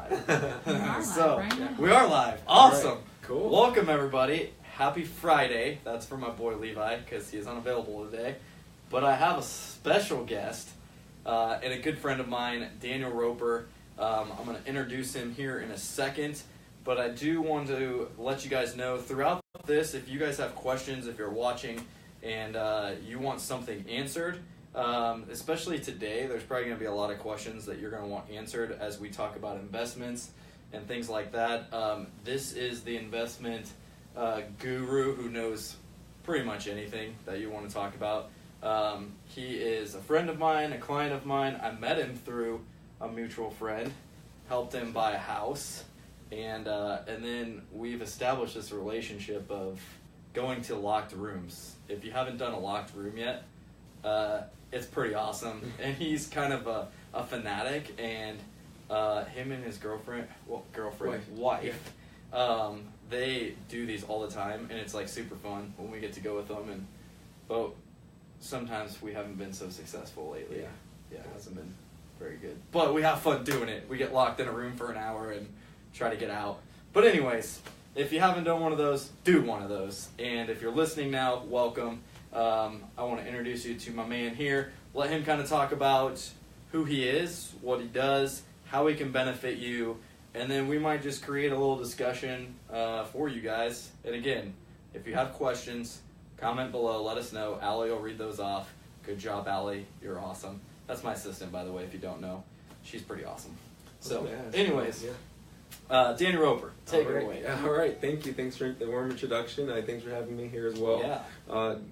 live. We are So, live right now. we are live. Awesome. Right. Cool. Welcome, everybody. Happy Friday. That's for my boy Levi, because he is unavailable today. But I have a special guest and a good friend of mine, Daniel Roper. I'm going to introduce him here in a second. But I do want to let you guys know throughout this, if you guys have questions, if you're watching and you want something answered, especially today, there's probably going to be a lot of questions that you're going to want answered as we talk about investments and things like that. This is the investment guru who knows pretty much anything that you want to talk about. He is a friend of mine, a client of mine. I met him through a mutual friend, helped him buy a house, and then we've established this relationship of going to locked rooms. If you haven't done a locked room yet, it's pretty awesome. And he's kind of a fanatic, and him and his wife, they do these all the time, and it's like super fun when we get to go with them. But sometimes we haven't been so successful lately. Yeah, it hasn't been very good. But we have fun doing it. We get locked in a room for an hour and try to get out. But anyways, if you haven't done one of those, do one of those. And if you're listening now, welcome. I want to introduce you to my man here. Let him kind of talk about who he is, what he does, how he can benefit you, and then we might just create a little discussion for you guys. And again, if you have questions, comment below, let us know. Allie will read those off. Good job, Allie. You're awesome. That's my assistant, by the way, if you don't know. She's pretty awesome. So, anyways, Danny Roper, take it away. All right, thank you. Thanks for the warm introduction. Thanks for having me here as well. Yeah.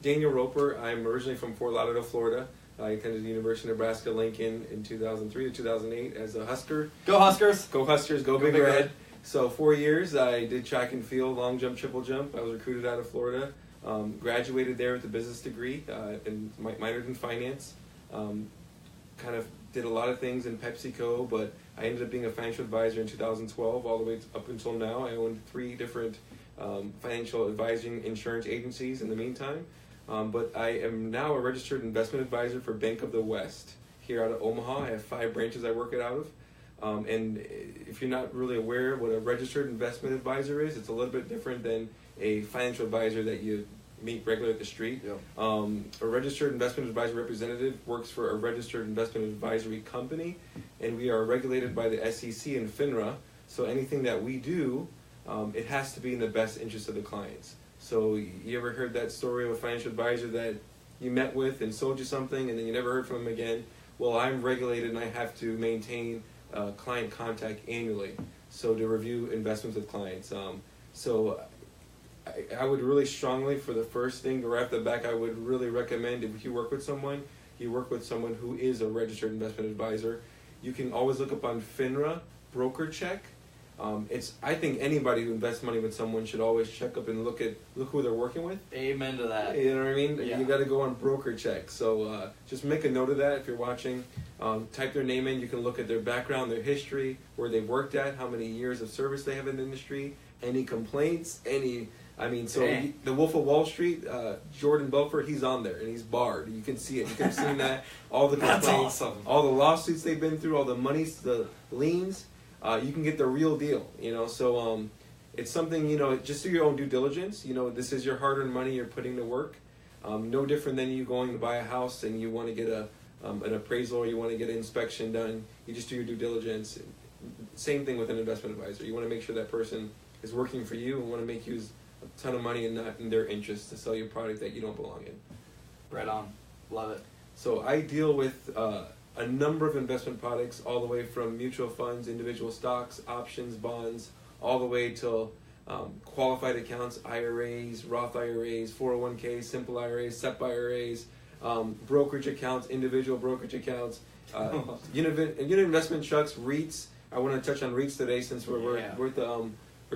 Daniel Roper. I'm originally from Fort Lauderdale, Florida. I attended the University of Nebraska-Lincoln in 2003 to 2008 as a Husker. Go Huskers! Go Huskers, go Big Red. So 4 years, I did track and field, long jump, triple jump. I was recruited out of Florida. Graduated there with a business degree and minored in finance. Kind of did a lot of things in PepsiCo, but I ended up being a financial advisor in 2012 all the way up until now. I own 3 different financial advising insurance agencies in the meantime. But I am now a registered investment advisor for Bank of the West here out of Omaha. I have 5 branches I work it out of. And if you're not really aware what a registered investment advisor is, it's a little bit different than a financial advisor that you meet regularly at the street. Yep. A registered investment advisor representative works for a registered investment advisory company, and we are regulated by the SEC and FINRA. So anything that we do, it has to be in the best interest of the clients. So you ever heard that story of a financial advisor that you met with and sold you something and then you never heard from him again? Well, I'm regulated and I have to maintain client contact annually, so to review investments with clients. So I would really strongly, for the first thing, right off the back, I would really recommend if you work with someone, you work with someone who is a registered investment advisor. You can always look up on FINRA, broker check. I think anybody who invests money with someone should always check up and look who they're working with. Amen to that. You know what I mean? Yeah. You got to go on broker check. So just make a note of that if you're watching. Type their name in. You can look at their background, their history, where they worked at, how many years of service they have in the industry, any complaints, the Wolf of Wall Street, Jordan Belfort, he's on there and he's barred. You can see it. You can see that. All the complaints, That's awesome. all the lawsuits they've been through, all the monies, the liens. You can get the real deal, So it's something, just do your own due diligence. This is your hard-earned money you're putting to work. No different than you going to buy a house and you want to get an appraisal or you want to get an inspection done. You just do your due diligence. Same thing with an investment advisor. You want to make sure that person is working for you and want to make you a ton of money and not in their interest to sell you a product that you don't belong in. Right on. Love it. So I deal with a number of investment products, all the way from mutual funds, individual stocks, options, bonds, all the way till qualified accounts, IRAs, Roth IRAs, 401ks, simple IRAs, SEP IRAs, brokerage accounts, individual brokerage accounts, unit investment trusts, REITs. I want to touch on REITs today since we're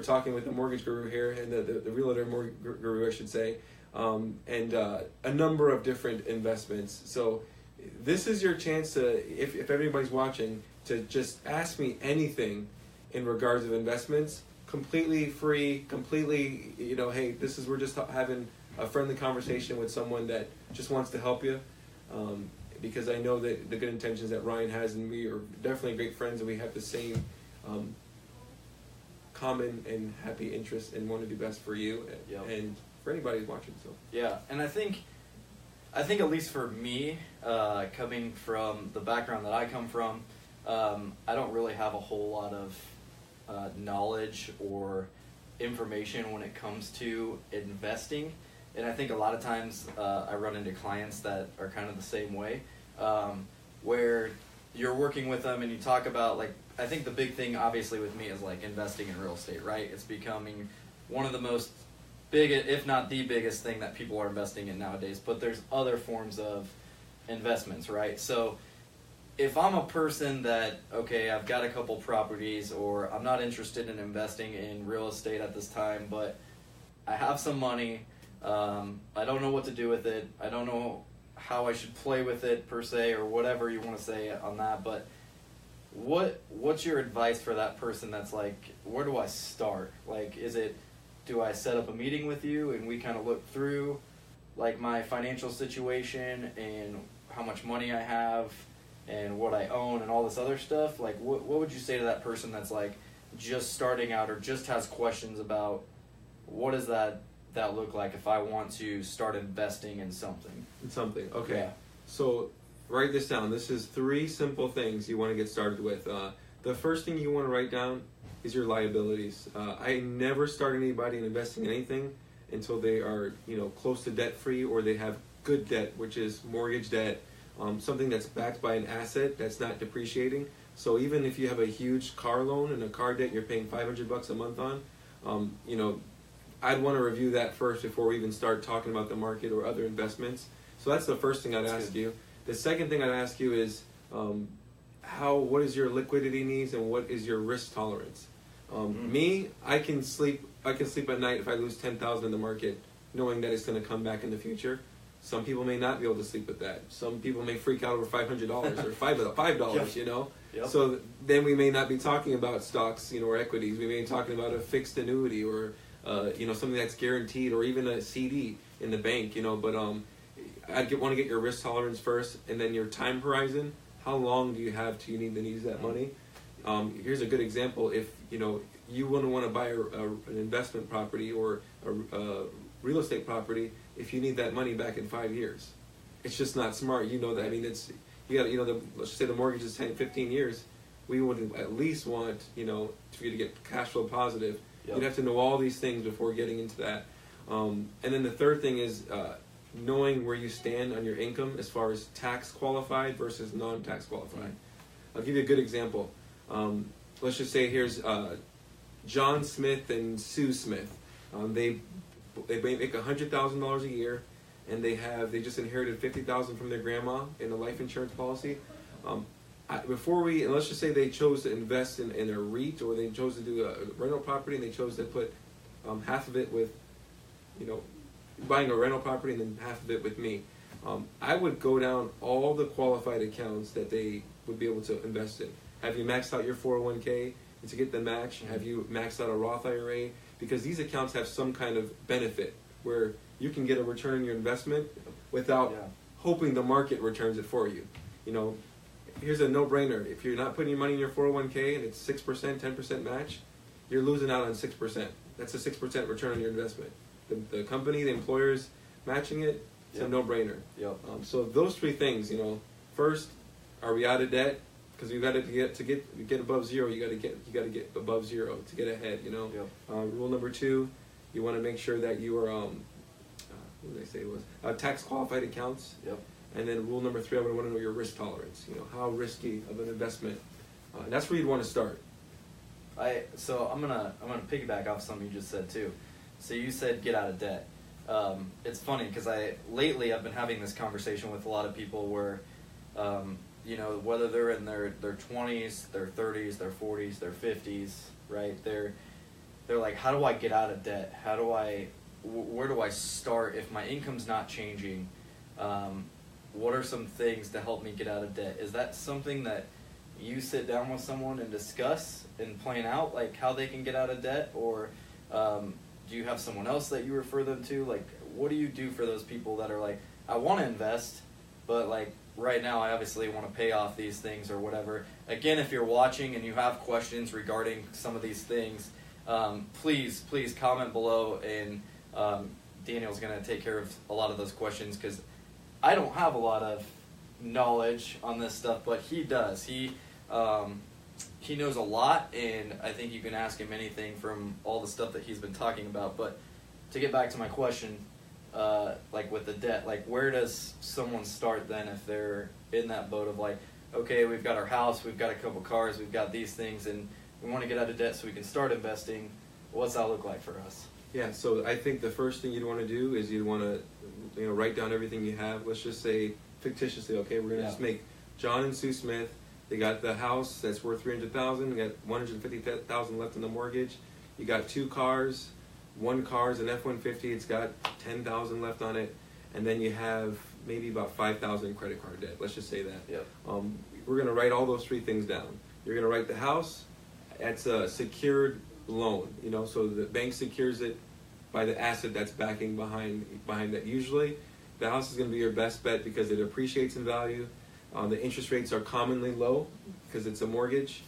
talking with the mortgage guru here and the realtor guru, I should say, and a number of different investments. So this is your chance to, if everybody's watching, to just ask me anything in regards of investments, completely free, completely, hey, we're just having a friendly conversation with someone that just wants to help you. because I know that the good intentions that Ryan has and we are definitely great friends, and we have the same common and happy interests and want to do best for you and for anybody who's watching. So yeah, and I think at least for me, coming from the background that I come from, I don't really have a whole lot of knowledge or information when it comes to investing. And I think a lot of times I run into clients that are kind of the same way, where you're working with them and you talk about, like, I think the big thing obviously with me is like investing in real estate, right? It's becoming one of the most big, if not the biggest thing that people are investing in nowadays, but there's other forms of investments, right? So if I'm a person that, okay, I've got a couple properties, or I'm not interested in investing in real estate at this time, but I have some money, I don't know what to do with it, I don't know how I should play with it per se, or whatever you want to say on that, but what's your advice for that person that's like, where do I start? Like, do I set up a meeting with you and we kind of look through like my financial situation and how much money I have and what I own and all this other stuff? Like, what would you say to that person that's like just starting out or just has questions about what does that look like if I want to start investing in something? Okay. Yeah. So write this down. This is 3 simple things you want to get started with. The first thing you want to write down is your liabilities. I never start anybody in investing in anything until they are, close to debt free, or they have good debt, which is mortgage debt, something that's backed by an asset that's not depreciating. So even if you have a huge car loan and a car debt you're paying $500 a month on, I'd want to review that first before we even start talking about the market or other investments. So that's the first thing I'd ask you. The second thing I'd ask you is what is your liquidity needs and what is your risk tolerance? Me, I can sleep at night if I lose $10,000 in the market, knowing that it's going to come back in the future. Some people may not be able to sleep with that. Some people may freak out over $500 or $5, Yep. So then we may not be talking about stocks, or equities. We may be talking about a fixed annuity or something that's guaranteed, or even a CD in the bank. But I'd want to get your risk tolerance first, and then your time horizon. How long do you have till you need to use that money? Here's a good example. If you wouldn't want to buy an investment property or a real estate property if you need that money back in 5 years. It's just not smart. You know that. I mean, let's just say the mortgage is 10, 15 years. We would at least want, for you to get cash flow positive. Yep. You'd have to know all these things before getting into that. And then the third thing is knowing where you stand on your income as far as tax qualified versus non-tax qualified. Mm-hmm. I'll give you a good example. Let's just say here's John Smith and Sue Smith. They make $100,000 a year, and they just inherited $50,000 from their grandma in a life insurance policy. Let's just say they chose to invest in a REIT, or they chose to do a rental property, and they chose to put half of it with, buying a rental property, and then half of it with me. I would go down all the qualified accounts that they would be able to invest in. Have you maxed out your 401k to get the match? Mm-hmm. Have you maxed out a Roth IRA? Because these accounts have some kind of benefit where you can get a return on your investment without hoping the market returns it for you. Here's a no-brainer. If you're not putting your money in your 401k and it's 6%, 10% match, you're losing out on 6%. That's a 6% return on your investment. The company, the employer's matching it. It's a no-brainer. Yep. So those 3 things. First, are we out of debt? Because you got to get above zero. You got to get above zero to get ahead. Yep. Rule number 2, you want to make sure that you are what did I say it was tax qualified accounts. Yep. And then rule number 3, I would want to know your risk tolerance. How risky of an investment. And that's where you'd want to start. So I'm gonna piggyback off something you just said too. So you said get out of debt. It's funny because lately I've been having this conversation with a lot of people where, whether they're in their 20s, their 30s, their 40s, their 50s, right? They're like, how do I get out of debt? Where do I start if my income's not changing? What are some things to help me get out of debt? Is that something that you sit down with someone and discuss and plan out, like how they can get out of debt? Or do you have someone else that you refer them to? Like, what do you do for those people that are like, I want to invest, but like right now I obviously want to pay off these things or whatever. Again, if you're watching and you have questions regarding some of these things, please comment below, and Daniel's going to take care of a lot of those questions, because I don't have a lot of knowledge on this stuff, but he does. He knows a lot, and I think you can ask him anything from all the stuff that he's been talking about. But to get back to my question, like with the debt, like where does someone start then if they're in that boat of like, okay, we've got our house, we've got a couple cars, we've got these things, and we want to get out of debt so we can start investing. What's that look like for us? Yeah, so I think the first thing you'd want to do is you'd want to, write down everything you have. Let's just say fictitiously, okay, we're gonna just make John and Sue Smith. They got the house that's worth $300,000. They got $150,000 left in the mortgage. You got 2 cars. One car is an F-150. It's got $10,000 left on it, and then you have maybe about $5,000 in credit card debt. Let's just say that. Yep. We're gonna write all those 3 things down. You're gonna write the house. It's a secured loan, so the bank secures it by the asset that's backing behind that. Usually, the house is going to be your best bet because it appreciates in value. The interest rates are commonly low because it's a mortgage,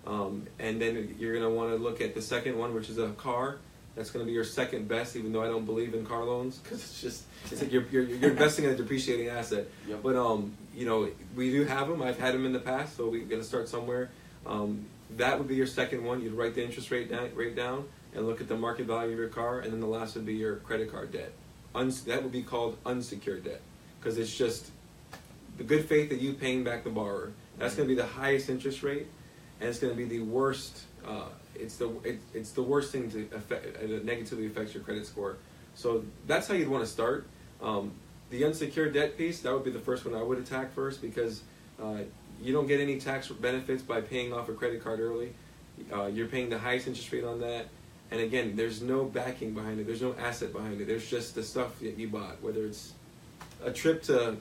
and then you're going to want to look at the second one, which is a car. That's going to be your second best, even though I don't believe in car loans, because it's like you're investing in a depreciating asset. Yep. But we do have them. I've had them in the past, so we're going to start somewhere. That would be your second one. You'd write the interest rate down and look at the market value of your car, and then the last would be your credit card debt. That would be called unsecured debt, because it's just the good faith that you paying back the borrower. That's going to be the highest interest rate, and it's going to be the worst. It's the worst thing to affect. It negatively affects your credit score. So that's how you'd want to start. The unsecured debt piece, that would be the first one I would attack first, because you don't get any tax benefits by paying off a credit card early. You're paying the highest interest rate on that. And again, there's no backing behind it. There's no asset behind it. There's just the stuff that you bought, whether it's a trip to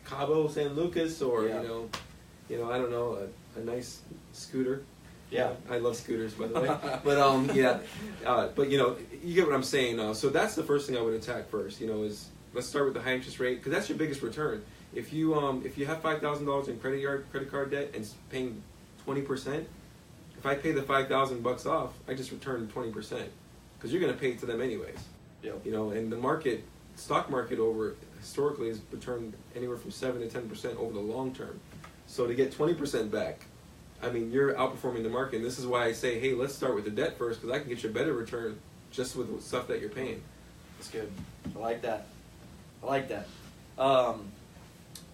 Cabo San Lucas or, I don't know, a nice scooter. Yeah. I love scooters, by the way. But, but you get what I'm saying. So that's the first thing I would attack first, is let's start with the high interest rate, because that's your biggest return. If you have $5,000 in credit card debt and paying 20%, if I pay the $5,000 off, I just return 20%, because you're going to pay it to them anyways. Yep. And the stock market historically has returned anywhere from 7 to 10% over the long term. So to get 20% back, I mean, you're outperforming the market. And this is why I say, hey, let's start with the debt first, because I can get you a better return just with stuff that you're paying. That's good. I like that.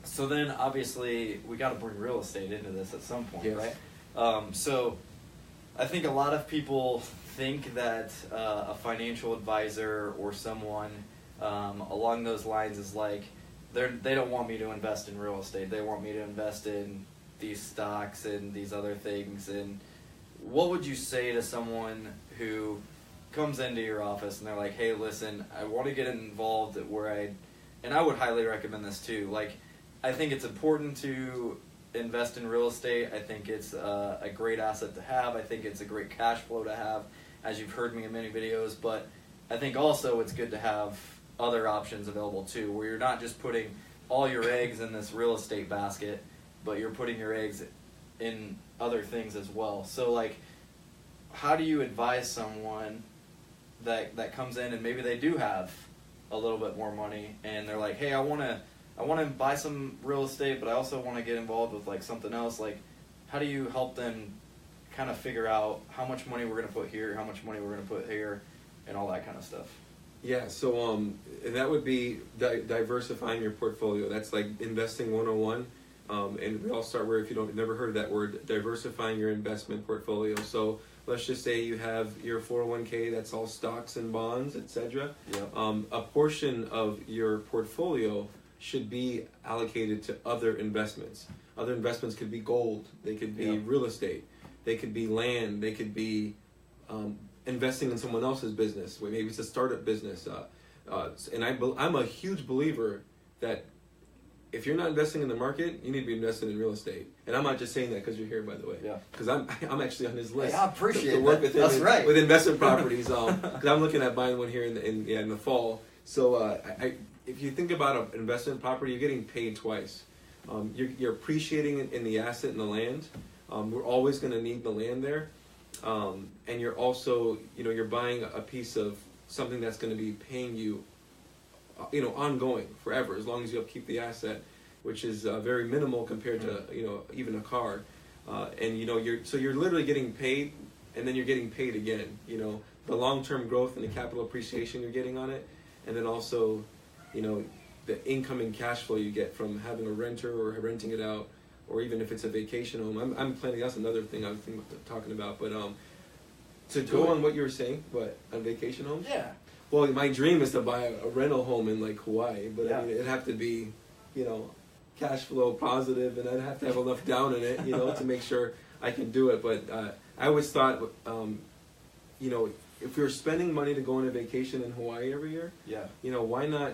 So then, obviously, we got to bring real estate into this at some point, Yes. right? So I think a lot of people think that a financial advisor or someone along those lines is like, they don't want me to invest in real estate. They want me to invest in these stocks and these other things. And what would you say to someone who comes into your office and they're like, hey, listen, I want to get involved and I would highly recommend this too. Like, I think it's important to invest in real estate. I think it's a great asset to have. I think it's a great cash flow to have, as you've heard me in many videos. But I think also it's good to have other options available too, where you're not just putting all your eggs in this real estate basket, but you're putting your eggs in other things as well. So, like, how do you advise someone that comes in and maybe they do have a little bit more money and they're like, hey, I want to buy some real estate, but I also want to get involved with like something else. Like, how do you help them kind of figure out how much money we're going to put here, how much money we're going to put here, and all that kind of stuff? Yeah, so that would be diversifying your portfolio. That's like investing 101. And we all start where, if you've never heard of that word, diversifying your investment portfolio. So let's just say you have your 401k, that's all stocks and bonds, etc. Yep. A portion of your portfolio should be allocated to other investments. Other investments could be gold, they could be real estate, they could be land, they could be investing in someone else's business. Maybe it's a startup business. And I'm a huge believer that if you're not investing in the market, you need to be investing in real estate. And I'm not just saying that because you're here, by the way. Yeah. Because I'm actually on his list. Hey, I appreciate to work with him. That's right. With investment properties. Because I'm looking at buying one here in the fall. So if you think about an investment property, you're getting paid twice. You're appreciating in the asset and the land. We're always going to need the land there. And you're also, you're buying a piece of something that's going to be paying you, ongoing forever, as long as you upkeep the asset, which is very minimal compared to, even a car. And you're literally getting paid, and then you're getting paid again. The long-term growth and the capital appreciation you're getting on it, and then also, the incoming cash flow you get from having a renter or renting it out, or even if it's a vacation home. I'm planning. That's another thing I was talking about. But to go on what you were saying, on vacation homes? Yeah. Well, my dream is to buy a rental home in like Hawaii, but Yeah. I mean, it'd have to be, cash flow positive, and I'd have to have enough down in it, to make sure I can do it. But I always thought, if we were spending money to go on a vacation in Hawaii every year, Yeah. Why not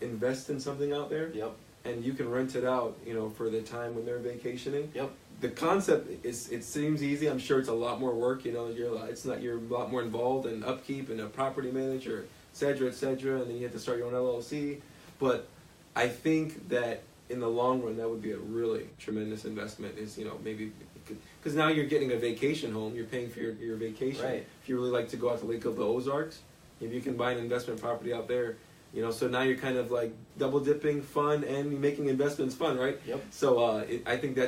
invest in something out there? Yep. And you can rent it out, for the time when they're vacationing. Yep. The concept it seems easy. I'm sure it's a lot more work. You're a lot more involved in upkeep and a property manager, et cetera, and then you have to start your own LLC. But I think that in the long run, that would be a really tremendous investment. Is maybe because now you're getting a vacation home, you're paying for your vacation. Right. If you really like to go out to Lake of the Ozarks, if you can buy an investment property out there. So now you're kind of like double dipping fun and making investments fun, right? Yep. So I think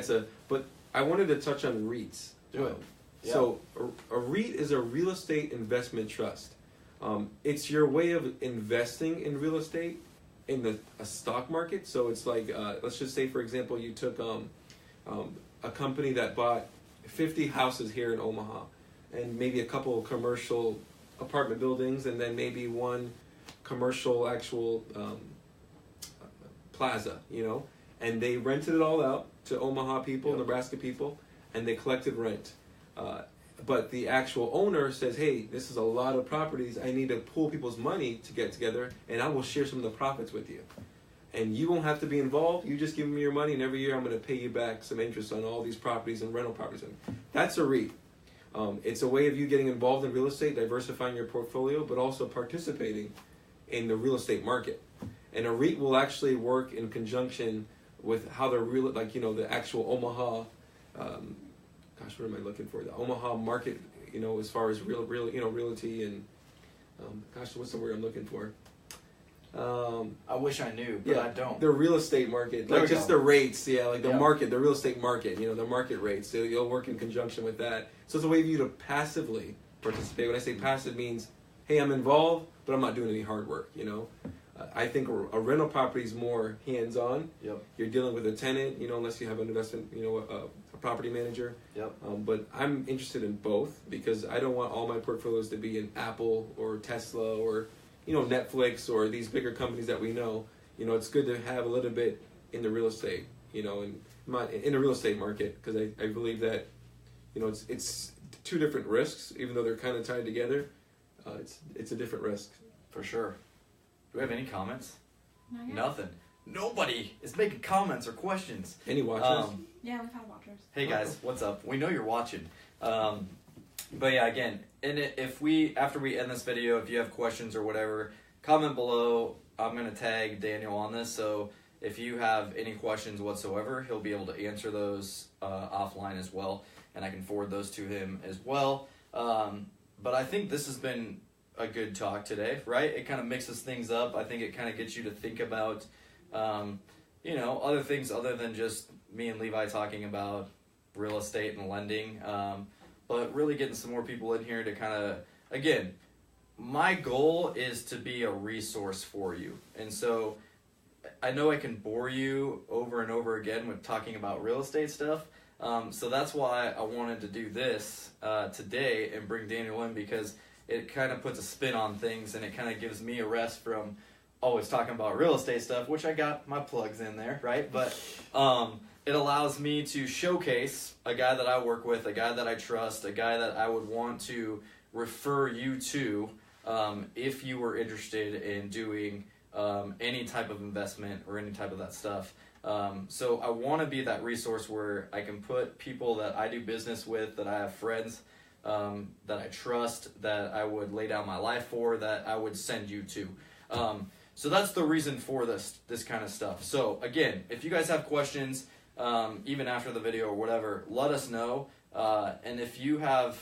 but I wanted to touch on REITs. Do it. Yeah. So a REIT is a real estate investment trust. It's your way of investing in real estate in a stock market. So it's like, let's just say, for example, you took a company that bought 50 houses here in Omaha and maybe a couple of commercial apartment buildings and then maybe one commercial actual plaza, and they rented it all out to Omaha people, Yep. Nebraska people, and they collected rent. But the actual owner says, hey, this is a lot of properties. I need to pool people's money to get together, and I will share some of the profits with you. And you won't have to be involved. You just give me your money, and every year I'm going to pay you back some interest on all these properties and rental properties. That's a REIT. It's a way of you getting involved in real estate, diversifying your portfolio, but also participating in the real estate market. And a REIT will actually work in conjunction with how the actual Omaha, what am I looking for? The Omaha market, as far as realty and, what's the word I'm looking for? I wish I knew, but I don't. The real estate market, There like we just go. the rates, the Yeah. market, the real estate market, the market rates. So you'll work in conjunction with that. So it's a way for you to passively participate. When I say passive, means, hey, I'm involved, but I'm not doing any hard work. I think a rental property is more hands-on. Yep. You're dealing with a tenant, unless you have an investment, a property manager. Yep. But I'm interested in both because I don't want all my portfolios to be in Apple or Tesla or Netflix or these bigger companies that we know. It's good to have a little bit in the real estate, in the real estate market, because I believe that it's two different risks, even though they're kind of tied together. It's a different risk. For sure. Do we have any comments? Not yet. Nothing. Nobody is making comments or questions. Any watchers? Yeah, we've had watchers. Hey guys, what's up? We know you're watching. But yeah, again, and if after we end this video, if you have questions or whatever, comment below. I'm gonna tag Daniel on this, so if you have any questions whatsoever, he'll be able to answer those offline as well, and I can forward those to him as well. But I think this has been a good talk today, right? It kind of mixes things up. I think it kind of gets you to think about, other things other than just me and Levi talking about real estate and lending. But really getting some more people in here to kind of, again, my goal is to be a resource for you. And so I know I can bore you over and over again with talking about real estate stuff. So that's why I wanted to do this today and bring Daniel in, because it kind of puts a spin on things and it kind of gives me a rest from always talking about real estate stuff, which I got my plugs in there, right? But it allows me to showcase a guy that I work with, a guy that I trust, a guy that I would want to refer you to if you were interested in doing any type of investment or any type of that stuff. So I want to be that resource where I can put people that I do business with, that I have friends that I trust, that I would lay down my life for, that I would send you to. So that's the reason for this kind of stuff. So again, if you guys have questions, even after the video or whatever, let us know. And if you have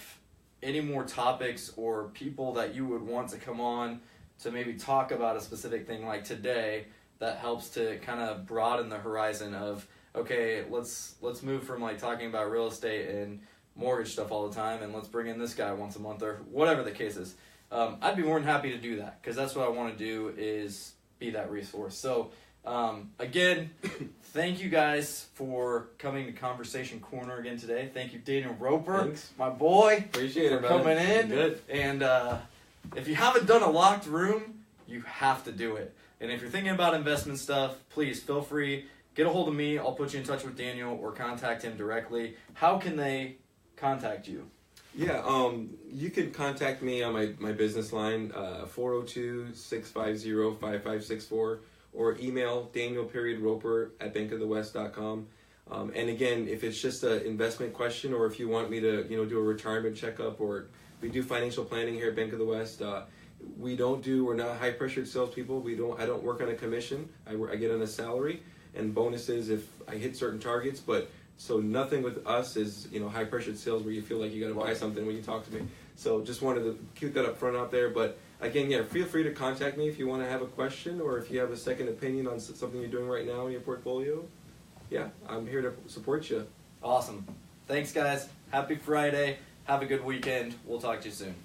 any more topics or people that you would want to come on to maybe talk about a specific thing like today, that helps to kind of broaden the horizon of, okay, let's move from like talking about real estate and mortgage stuff all the time, and let's bring in this guy once a month or whatever the case is. I'd be more than happy to do that, because that's what I want to do, is be that resource. So again, thank you guys for coming to Conversation Corner again today. Thank you, Daniel Roper, Thanks. my boy, Appreciate for it, man. coming in. Good. And if you haven't done a locked room, you have to do it. And if you're thinking about investment stuff, please feel free, get a hold of me. I'll put you in touch with Daniel or contact him directly. How can they contact you? Yeah, you can contact me on my business line, 402-650-5564, or email daniel.roper@bankofthewest.com. And again, if it's just an investment question, or if you want me to, do a retirement checkup, or we do financial planning here at Bank of the West. We're not high pressured salespeople. I don't work on a commission. I get on a salary and bonuses if I hit certain targets, but so nothing with us is, high pressured sales where you feel like you got to buy something when you talk to me. So just wanted to keep that up front out there. But again, feel free to contact me if you want to have a question, or if you have a second opinion on something you're doing right now in your portfolio. Yeah, I'm here to support you. Awesome. Thanks, guys. Happy Friday. Have a good weekend. We'll talk to you soon.